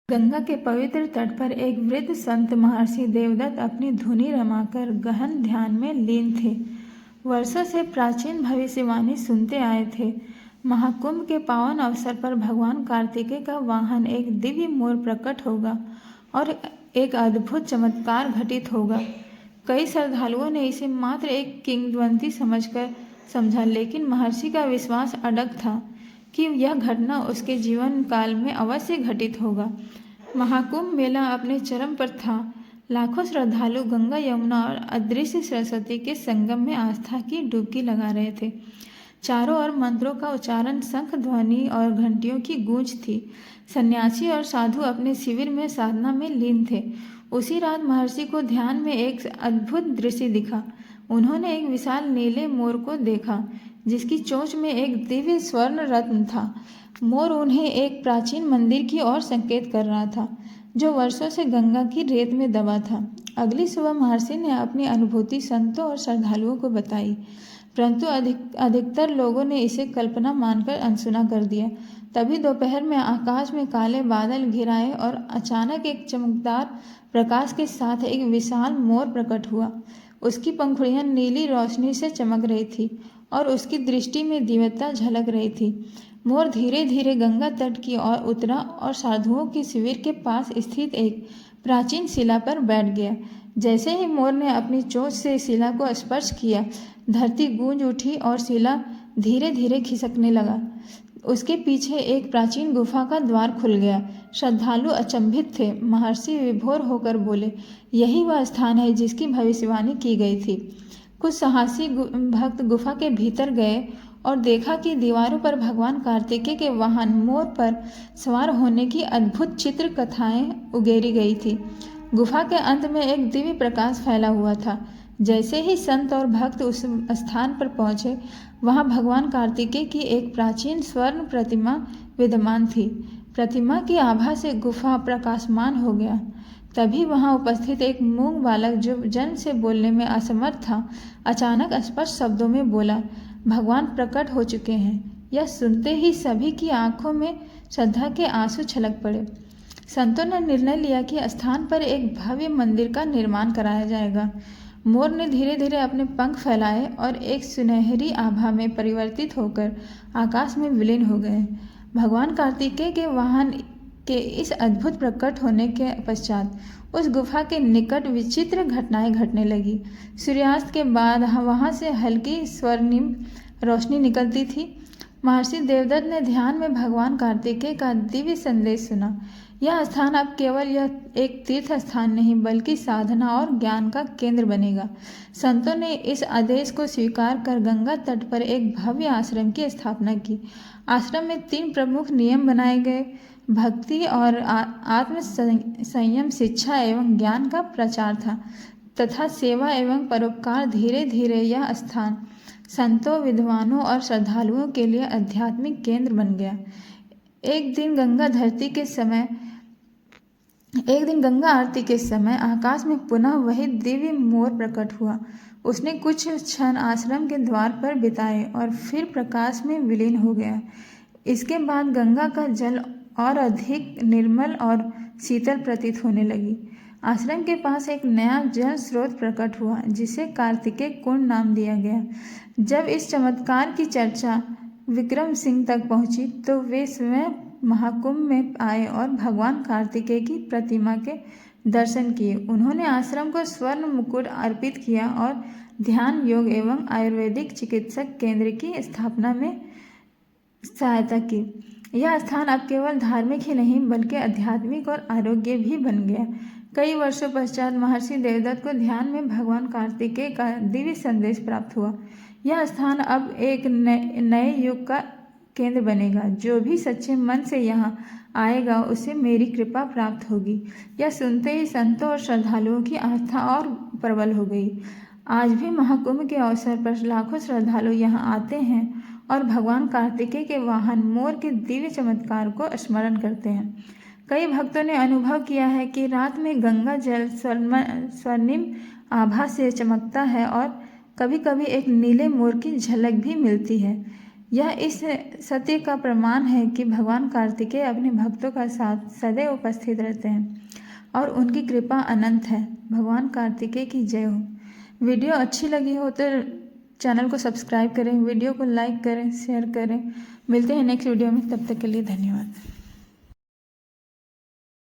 गंगा के पवित्र तट पर एक वृद्ध संत महर्षि देवदत्त अपनी धुनी रमाकर गहन ध्यान में लीन थे। वर्षों से प्राचीन भविष्यवाणी सुनते आए थे। महाकुंभ के पावन अवसर पर भगवान कार्तिकेय का वाहन एक दिव्य मोर प्रकट होगा और एक अद्भुत चमत्कार घटित होगा। कई श्रद्धालुओं ने इसे मात्र एक किंवदंती समझकर समझा, लेकिन महर्षि का विश्वास अड़ग था कि यह घटना उसके जीवन काल में अवश्य घटित होगा। महाकुंभ मेला अपने चरम पर था। लाखों श्रद्धालु गंगा, यमुना और अदृश्य सरस्वती के संगम में आस्था की डुबकी लगा रहे थे। चारों ओर मंत्रों का उच्चारण, शंख ध्वनि और घंटियों की गूंज थी। सन्यासी और साधु अपने शिविर में साधना में लीन थे। उसी रात महर्षि को ध्यान में एक अद्भुत दृश्य दिखा। उन्होंने एक विशाल नीले मोर को देखा जिसकी चोंच में एक दिव्य स्वर्ण रत्न था। मोर उन्हें एक प्राचीन मंदिर की ओर संकेत कर रहा था जो वर्षों से गंगा की रेत में दबा था। अगली सुबह महर्षि ने अपनी अनुभूति संतों और श्रद्धालुओं को बताई, परंतु अधिकतर लोगों ने इसे कल्पना मानकर अनसुना कर दिया। तभी दोपहर में आकाश में काले बादल घिर आए और अचानक एक चमकदार प्रकाश के साथ एक विशाल मोर प्रकट हुआ। उसकी पंखुड़ियां नीली रोशनी से चमक रही थी और उसकी दृष्टि में दिव्यता झलक रही थी। मोर धीरे धीरे गंगा तट की ओर उतरा और साधुओं के शिविर के पास स्थित एक प्राचीन शिला पर बैठ गया। जैसे ही मोर ने अपनी चोंच से शिला को स्पर्श किया, धरती गूंज उठी और शिला धीरे धीरे खिसकने लगा। उसके पीछे एक प्राचीन गुफा का द्वार खुल गया। श्रद्धालु अचंभित थे। महर्षि विभोर होकर बोले, यही वह स्थान है जिसकी भविष्यवाणी की गई थी। कुछ साहसी भक्त गुफा के भीतर गए और देखा कि दीवारों पर भगवान कार्तिकेय के वाहन मोर पर सवार होने की अद्भुत चित्र कथाएं उगेरी गई थी। गुफा के अंत में एक दिव्य प्रकाश फैला हुआ था। जैसे ही संत और भक्त उस स्थान पर पहुंचे, वहां भगवान कार्तिकेय की एक प्राचीन स्वर्ण प्रतिमा विद्यमान थी। प्रतिमा की आभा से गुफा प्रकाशमान हो गया। तभी वहां उपस्थित एक मूंग बालक, जो जन्म से बोलने में असमर्थ था, अचानक स्पष्ट शब्दों में बोला, भगवान प्रकट हो चुके हैं। यह सुनते ही सभी की आंखों में श्रद्धा के आंसू छलक पड़े। संतों ने निर्णय लिया कि स्थान पर एक भव्य मंदिर का निर्माण कराया जाएगा। मोर ने धीरे धीरे अपने पंख फैलाए और एक सुनहरी आभा में परिवर्तित होकर आकाश में विलीन हो गए। भगवान कार्तिकेय के वाहन के इस अद्भुत प्रकट होने के पश्चात उस गुफा के निकट विचित्र घटनाएं घटने लगी। सूर्यास्त के बाद वहां से हल्की स्वर्णिम रोशनी निकलती थी। महर्षि देवदत्त ने ध्यान में भगवान कार्तिकेय का दिव्य संदेश सुना। यह स्थान अब केवल एक तीर्थ स्थान नहीं, बल्कि साधना और ज्ञान का केंद्र बनेगा। संतों ने इस आदेश को स्वीकार कर गंगा तट पर एक भव्य आश्रम की स्थापना की। आश्रम में 3 प्रमुख नियम बनाए गए, भक्ति और आत्म संयम, शिक्षा एवं ज्ञान का प्रचार था, तथा सेवा एवं परोपकार। धीरे धीरे यह स्थान संतों, विद्वानों और श्रद्धालुओं के लिए आध्यात्मिक केंद्र बन गया। एक दिन गंगा आरती के समय आकाश में पुनः वही दिव्य मोर प्रकट हुआ। उसने कुछ क्षण आश्रम के द्वार पर बिताए और फिर प्रकाश में विलीन हो गया। इसके बाद गंगा का जल और अधिक निर्मल और शीतल प्रतीत होने लगी। आश्रम के पास एक नया जल स्रोत प्रकट हुआ जिसे कार्तिकेय कुंड नाम दिया गया। जब इस चमत्कार की चर्चा विक्रम सिंह तक पहुंची तो वे स्वयं महाकुंभ में आए और भगवान कार्तिकेय की प्रतिमा के दर्शन किए। उन्होंने आश्रम को स्वर्ण मुकुट अर्पित किया और ध्यान, योग एवं आयुर्वेदिक चिकित्सक केंद्र की स्थापना में सहायता की। यह स्थान अब केवल धार्मिक ही नहीं, बल्कि आध्यात्मिक और आरोग्य भी बन गया। कई वर्षों पश्चात महर्षि देवदत्त को ध्यान में भगवान कार्तिकेय का दिव्य संदेश प्राप्त हुआ। यह स्थान अब एक नए युग का केंद्र बनेगा। जो भी सच्चे मन से यहाँ आएगा उसे मेरी कृपा प्राप्त होगी। यह सुनते ही संतों और श्रद्धालुओं की आस्था और प्रबल हो गई। आज भी महाकुंभ के अवसर पर लाखों श्रद्धालु यहाँ आते हैं और भगवान कार्तिकेय के वाहन मोर के दिव्य चमत्कार को स्मरण करते हैं। कई भक्तों ने अनुभव किया है कि रात में गंगा जल स्वर्णिम आभा से चमकता है और कभी कभी एक नीले मोर की झलक भी मिलती है। यह इस सत्य का प्रमाण है कि भगवान कार्तिकेय अपने भक्तों का साथ सदैव उपस्थित रहते हैं और उनकी कृपा अनंत है। भगवान कार्तिकेय की जय हो। वीडियो अच्छी लगी हो तो चैनल को सब्सक्राइब करें, वीडियो को लाइक करें, शेयर करें। मिलते हैं नेक्स्ट वीडियो में, तब तक के लिए धन्यवाद।